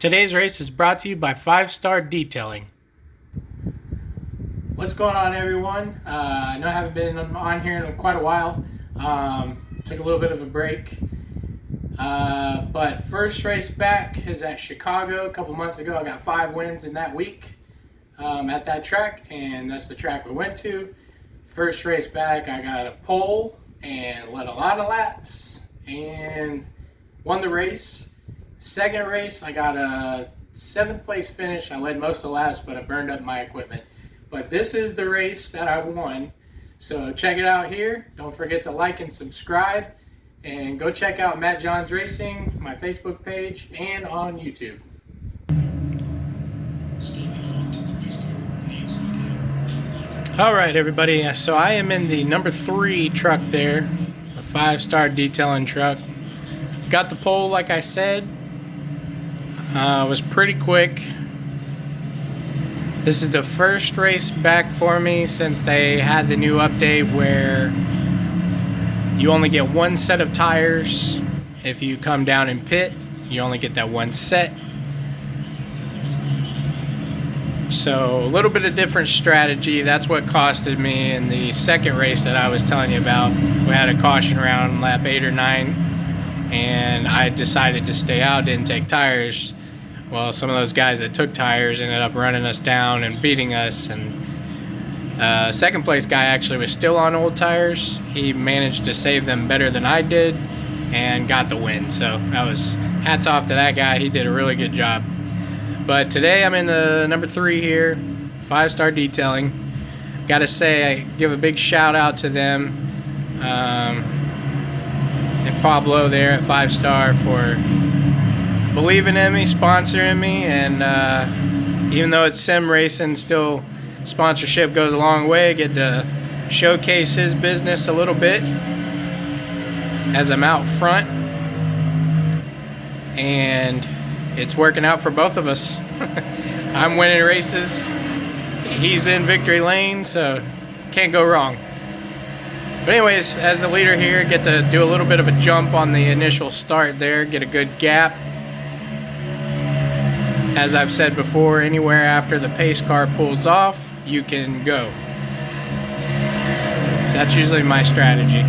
Today's race is brought to you by 5-Star Detailing. What's going on, everyone? I know I haven't been on here in quite a while. Took a little bit of a break. But first race back is at Chicago a couple months ago. I got 5 wins in that week at that track, and that's the track we went to. First race back, I got a pole and led a lot of laps and won the race. Second race, I got a 7th place finish. I led most of the laps, but I burned up my equipment. But this is the race that I won. So check it out here. Don't forget to like and subscribe. And go check out Matt Johns Racing, my Facebook page, and on YouTube. All right, everybody. So I am in the number 3 truck there, a 5-Star Detailing truck. Got the pole, like I said. Was pretty quick. This is the first race back for me since they had the new update where you only get 1 set of tires. If you come down and pit, you only get that 1 set. So a little bit of different strategy. That's what costed me in the second race that I was telling you about. We had a caution around lap 8 or 9, and I decided to stay out, didn't take tires. Well, some of those guys that took tires ended up running us down and beating us, and second place guy actually was still on old tires. He managed to save them better than I did and got the win. So that was hats off to that guy. He did a really good job. But today I'm in the number 3 here, 5-Star Detailing. Gotta say, I give a big shout out to them and Pablo there at 5-Star for believing in me, sponsoring me, and even though it's sim racing, still sponsorship goes a long way. Get to showcase his business a little bit as I'm out front, and it's working out for both of us. I'm winning races, he's in victory lane, so can't go wrong. But anyways, as the leader here, get to do a little bit of a jump on the initial start there, get a good gap. As I've said before, anywhere after the pace car pulls off, you can go. So that's usually my strategy.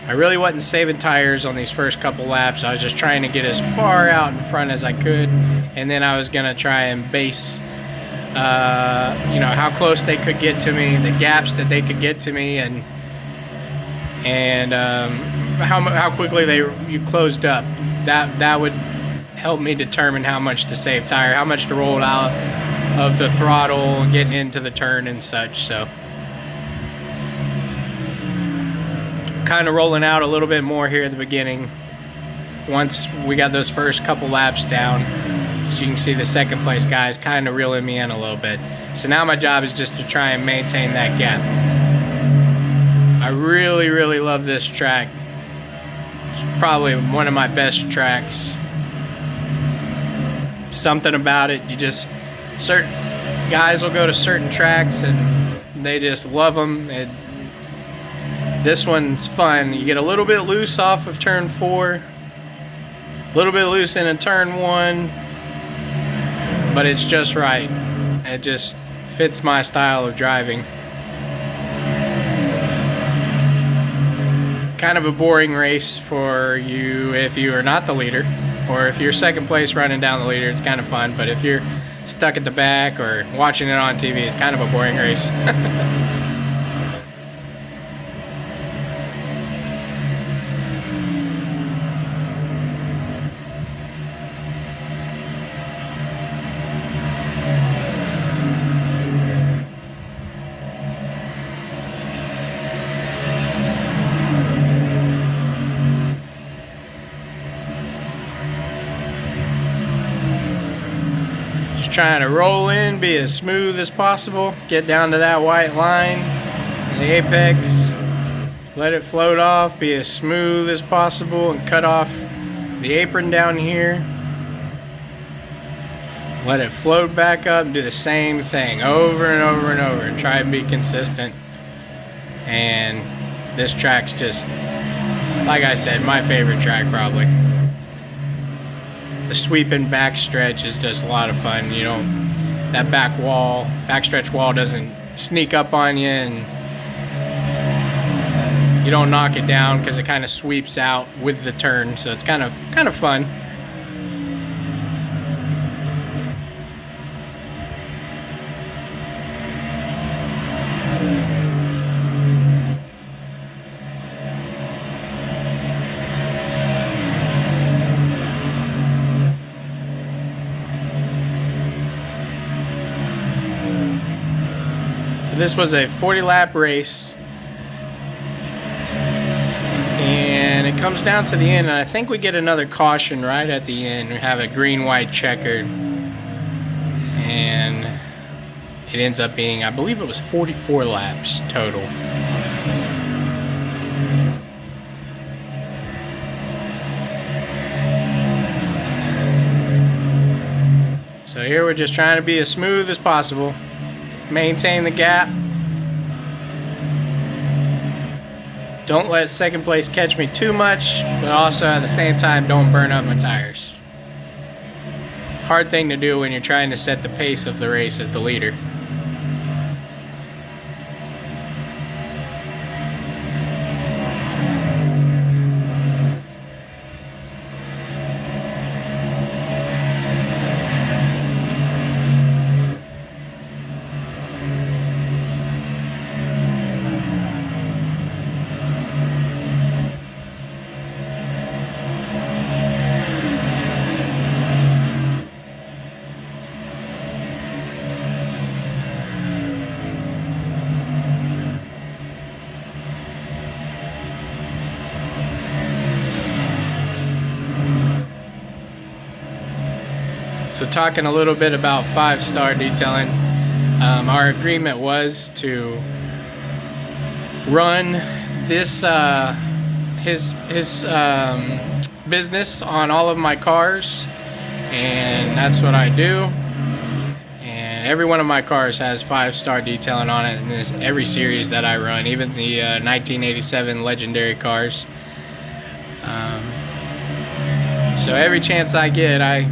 I really wasn't saving tires on these first couple laps. I was just trying to get as far out in front as I could, and then I was going to try and base how close they could get to me, the gaps that they could get to me, and how quickly you closed up. That would help me determine how much to save tire, how much to roll out of the throttle, getting into the turn and such. So kind of rolling out a little bit more here at the beginning. Once we got those first couple laps down, as you can see, the second place guys kind of reeling me in a little bit. So now my job is just to try and maintain that gap. I really, really love this track. It's probably one of my best tracks. Something about it, certain guys will go to certain tracks and they just love them. This one's fun. You get a little bit loose off of turn 4, a little bit loose in turn 1, but it's just right. It just fits my style of driving. Kind of a boring race for you if you are not the leader, or if you're second place running down the leader, it's kind of fun. But if you're stuck at the back or watching it on TV, it's kind of a boring race. Trying to roll in, be as smooth as possible, get down to that white line, the apex, let it float off, be as smooth as possible, and cut off the apron down here. Let it float back up, do the same thing over and over and over, and try and be consistent. And this track's just, like I said, my favorite track probably. The sweeping backstretch is just a lot of fun. You know, that backstretch wall doesn't sneak up on you, and you don't knock it down because it kind of sweeps out with the turn, so it's kind of fun. So this was a 40-lap race, and it comes down to the end, and I think we get another caution right at the end. We have a green-white checkered, and it ends up being, I believe it was 44 laps total. So here we're just trying to be as smooth as possible, maintain the gap. Don't let second place catch me too much, but also at the same time don't burn up my tires. Hard thing to do when you're trying to set the pace of the race as the leader. So talking a little bit about 5-star detailing, our agreement was to run this his business on all of my cars, and that's what I do. And every one of my cars has 5-star detailing on it in every series that I run, even the 1987 legendary cars. So every chance I get, I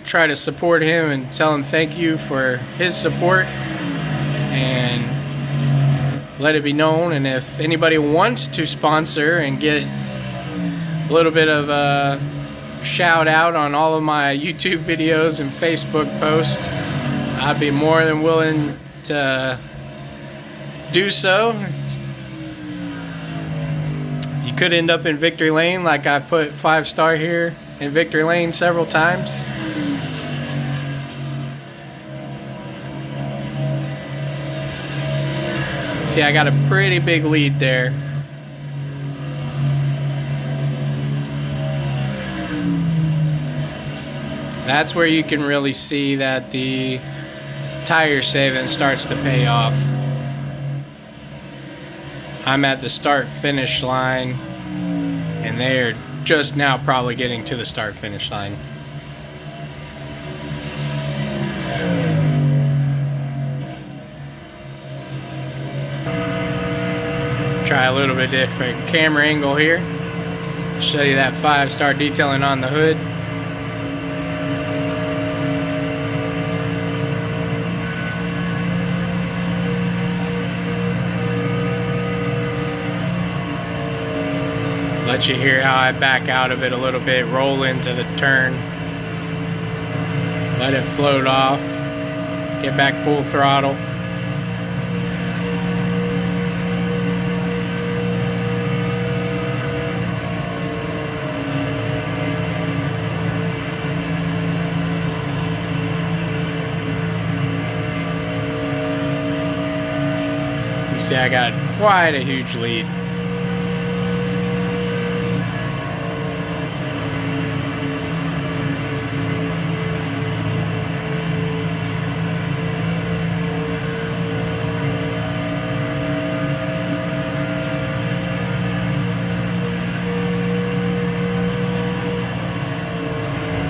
try to support him and tell him thank you for his support and let it be known. And if anybody wants to sponsor and get a little bit of a shout out on all of my YouTube videos and Facebook posts, I'd be more than willing to do so. You could end up in victory lane, like I put 5-star here in victory lane several times. See, I got a pretty big lead there. That's where you can really see that the tire saving starts to pay off. I'm at the start-finish line, and they are just now probably getting to the start-finish line. Try a little bit different camera angle here. Show you that 5-star detailing on the hood. Let you hear how I back out of it a little bit, roll into the turn, let it float off, get back full throttle. See, I got quite a huge lead.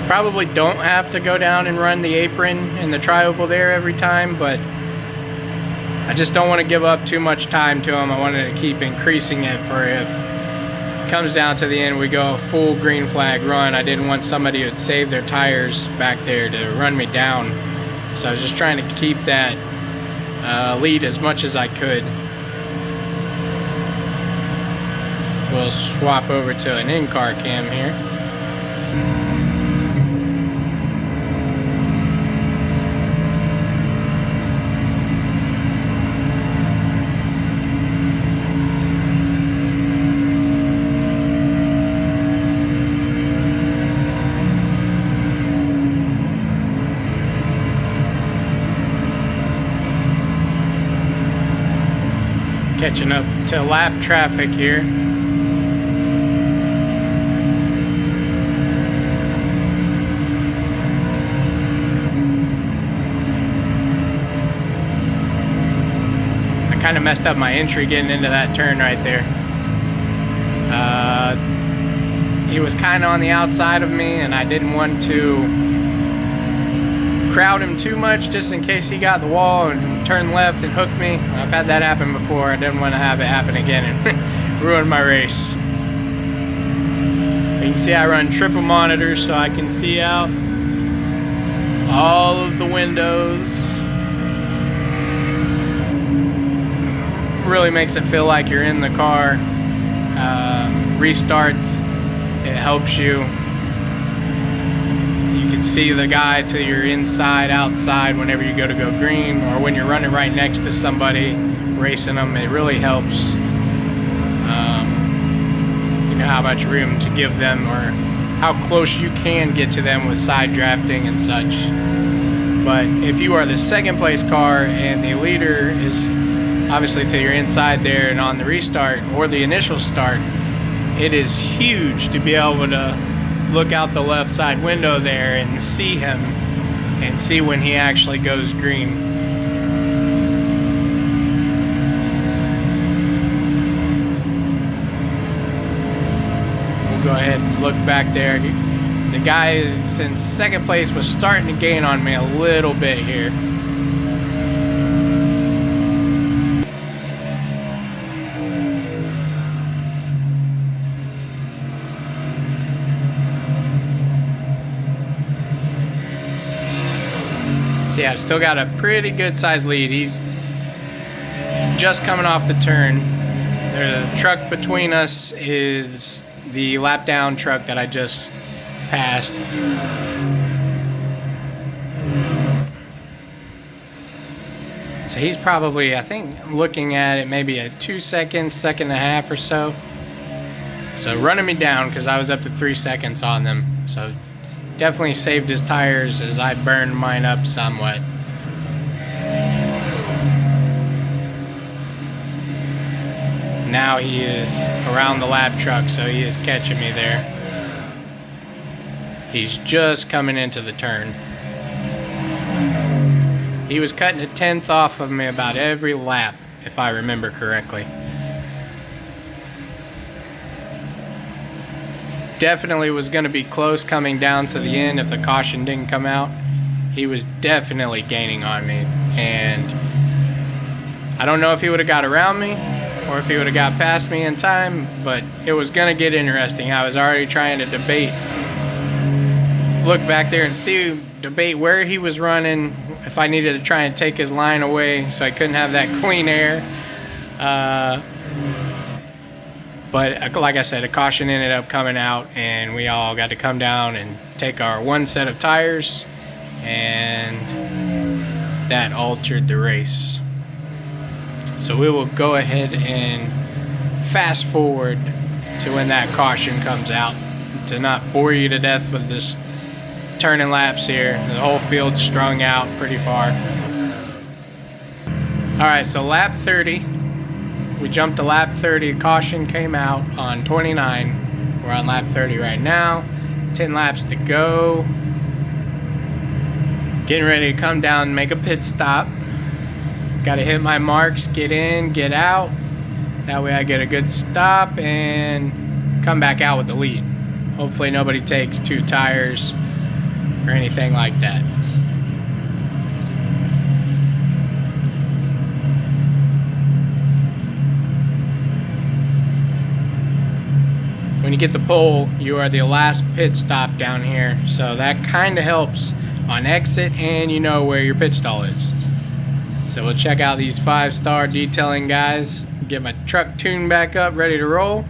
Probably don't have to go down and run the apron and the tri-oval there every time, but I just don't want to give up too much time to him. I wanted to keep increasing it for if it comes down to the end we go a full green flag run. I didn't want somebody who'd save their tires back there to run me down. So I was just trying to keep that lead as much as I could. We'll swap over to an in-car cam here. Catching up to lap traffic here. I kind of messed up my entry getting into that turn right there. He was kind of on the outside of me, and I didn't want to crowd him too much just in case he got the wall and turned left and hooked me. I've had that happen before. I didn't want to have it happen again and ruin my race. You can see I run triple monitors so I can see out all of the windows. Really makes it feel like you're in the car. Restarts, it helps you. You can see the guy to your inside, outside whenever you go green, or when you're running right next to somebody, racing them. It really helps. You know how much room to give them, or how close you can get to them with side drafting and such. But if you are the second place car and the leader is obviously to your inside there and on the restart or the initial start, it is huge to be able to look out the left side window there and see him and see when he actually goes green. We'll go ahead and look back there. The guy in second place was starting to gain on me a little bit here. So yeah, I've still got a pretty good sized lead. He's just coming off the turn. The truck between us is the lap down truck that I just passed. So he's probably, I think I'm looking at it, maybe a 2 seconds, second and a half or so. So running me down because I was up to 3 seconds on them. So definitely saved his tires as I burned mine up somewhat. Now he is around the lap truck, so he is catching me there. He's just coming into the turn. He was cutting a 10th off of me about every lap, if I remember correctly. Definitely was going to be close coming down to the end if the caution didn't come out. He was definitely gaining on me, and I don't know if he would have got around me or if he would have got past me in time, but it was going to get interesting. I was already trying to look back there and debate where he was running, if I needed to try and take his line away so I couldn't have that clean air. But like I said, a caution ended up coming out, and we all got to come down and take our one set of tires, and that altered the race. So we will go ahead and fast forward to when that caution comes out, to not bore you to death with this turning laps here. The whole field's strung out pretty far. Alright, so lap 30. We jumped to lap 30, caution came out on 29. We're on lap 30 right now. 10 laps to go. Getting ready to come down and make a pit stop. Gotta hit my marks, get in, get out. That way I get a good stop and come back out with the lead. Hopefully nobody takes 2 tires or anything like that. when you get the pole, you are the last pit stop down here. So that kind of helps on exit, and you know where your pit stall is. So we'll check out these 5-star detailing guys, get my truck tuned back up, ready to roll.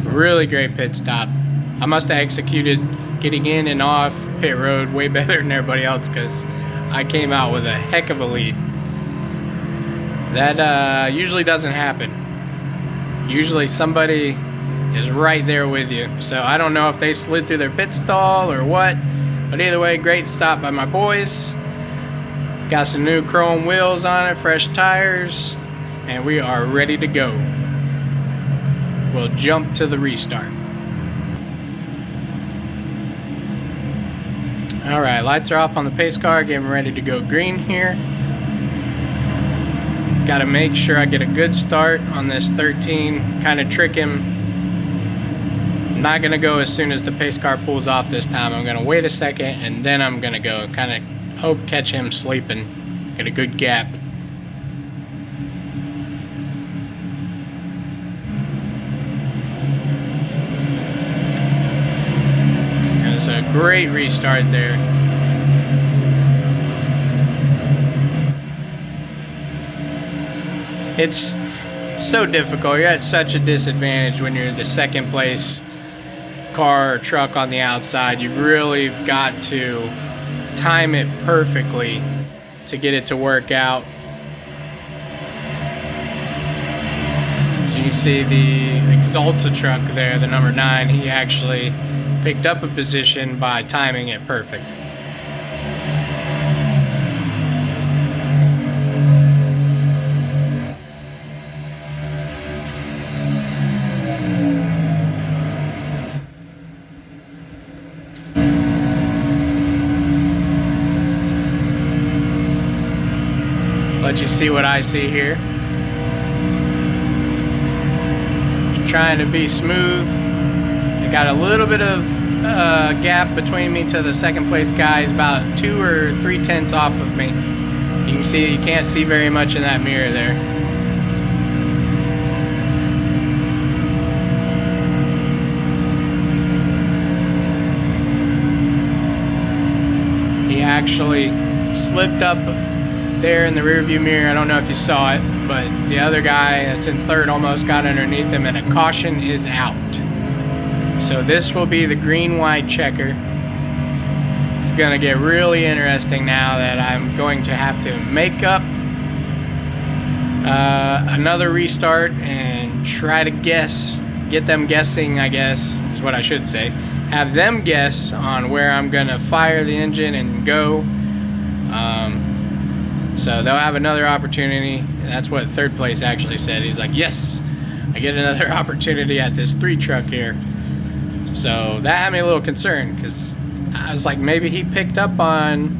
Really great pit stop. I must have executed getting in and off pit road way better than everybody else, because I came out with a heck of a lead. That usually doesn't happen. Usually somebody is right there with you. So I don't know if they slid through their pit stall or what, but either way, great stop by my boys. Got some new chrome wheels on it, fresh tires, and we are ready to go. We'll jump to the restart. Alright, lights are off on the pace car, getting ready to go green here. Got to make sure I get a good start on this 13, kind of trick him. I'm not going to go as soon as the pace car pulls off this time. I'm going to wait a second and then I'm going to go. Kind of hope catch him sleeping. Get a good gap. That's a great restart there. It's so difficult. You're at such a disadvantage when you're the second place car or truck on the outside. You've really got to time it perfectly to get it to work out. As you can see, the Exalta truck there, the number 9, he actually picked up a position by timing it perfect. Let you see what I see here. Just trying to be smooth. I got a little bit of gap between me to the second place guy. He's about 2 or 3/10 off of me. You can see, you can't see very much in that mirror there. He actually slipped up there in the rearview mirror. I don't know if you saw it, but the other guy that's in third almost got underneath him, and a caution is out. So this will be the green-white checker. It's gonna get really interesting now that I'm going to have to make up another restart and try to guess, get them guessing, I guess is what I should say. Have them guess on where I'm gonna fire the engine and go. So they'll have another opportunity. That's what third place actually said. He's like, yes, I get another opportunity at this 3 truck here. So that had me a little concerned, because I was like, maybe he picked up on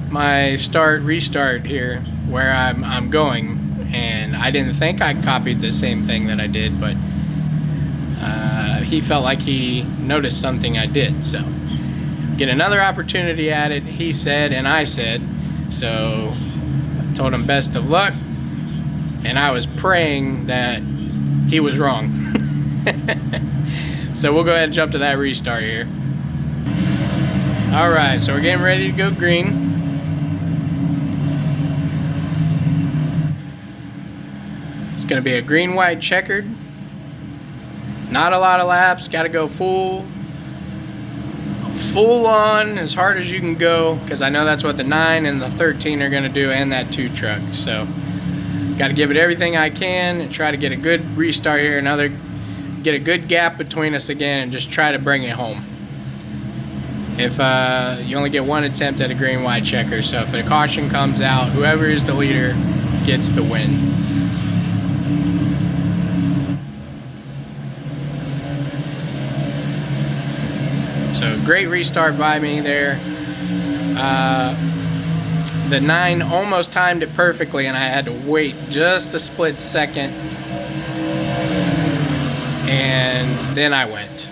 my restart here where I'm going, and I didn't think I copied the same thing that I did, but he felt like he noticed something I did. So get another opportunity at it, he said, and I said. So I told him best of luck, and I was praying that he was wrong. So we'll go ahead and jump to that restart here. Alright, so we're getting ready to go green. It's going to be a green-white checkered. Not a lot of laps, got to go full on as hard as you can go, because I know that's what the 9 and the 13 are going to do, and that 2 truck. So got to give it everything I can and try to get a good restart here, get a good gap between us again, and just try to bring it home. If you only get 1 attempt at a green-white checker, so if a caution comes out, whoever is the leader gets the win. So great restart by me there. The 9 almost timed it perfectly, and I had to wait just a split second. And and then I went.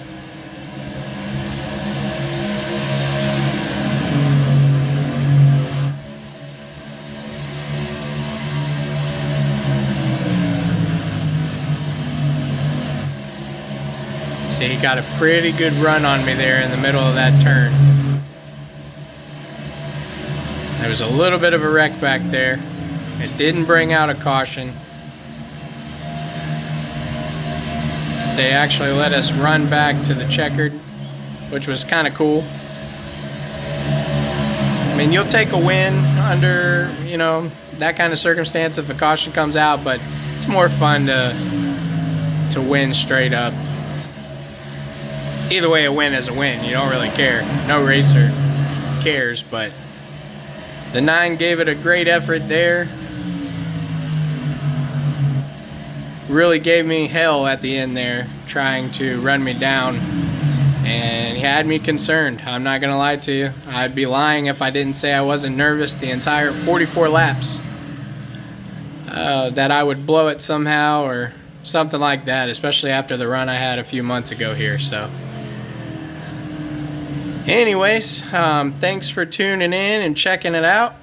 See, he got a pretty good run on me there in the middle of that turn. There was a little bit of a wreck back there. It didn't bring out a caution. They actually let us run back to the checkered, which was kind of cool. I mean, you'll take a win under, you know, that kind of circumstance if a caution comes out, but it's more fun to win straight up. Either way, a win is a win. You don't really care. No racer cares, but the 9 gave it a great effort there. Really gave me hell at the end there, trying to run me down. And he had me concerned. I'm not going to lie to you. I'd be lying if I didn't say I wasn't nervous the entire 44 laps. That I would blow it somehow or something like that, especially after the run I had a few months ago here. So anyways, thanks for tuning in and checking it out.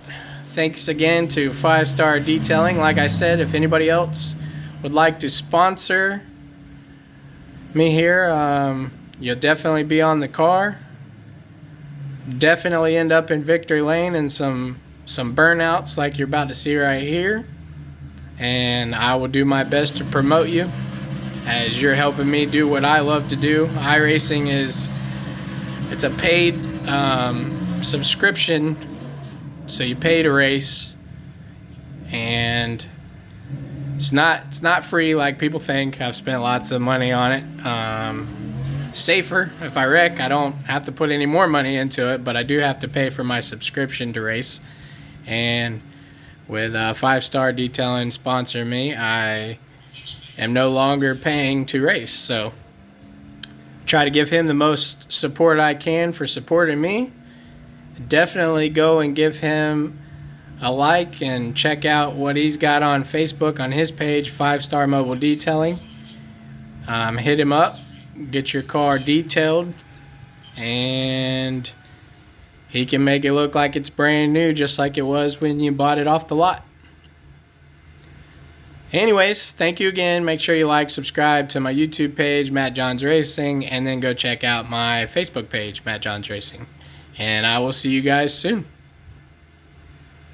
Thanks again to 5 Star Detailing. Like I said, if anybody else would like to sponsor me here, you'll definitely be on the car. Definitely end up in victory lane and some burnouts like you're about to see right here. And I will do my best to promote you as you're helping me do what I love to do. Iracing it's a paid subscription, so you pay to race, and it's not free like people think. I've spent lots of money on it. Safer if I wreck, I don't have to put any more money into it, but I do have to pay for my subscription to race. And with 5 Star Detailing sponsor me, I am no longer paying to race, so try to give him the most support I can for supporting me. Definitely go and give him a like and check out what he's got on Facebook on his page, 5 Star Mobile Detailing. Hit him up, get your car detailed, and he can make it look like it's brand new, just like it was when you bought it off the lot. Anyways, thank you again. Make sure you like, subscribe to my YouTube page, Matt Johns Racing, and then go check out my Facebook page, Matt Johns Racing. And I will see you guys soon.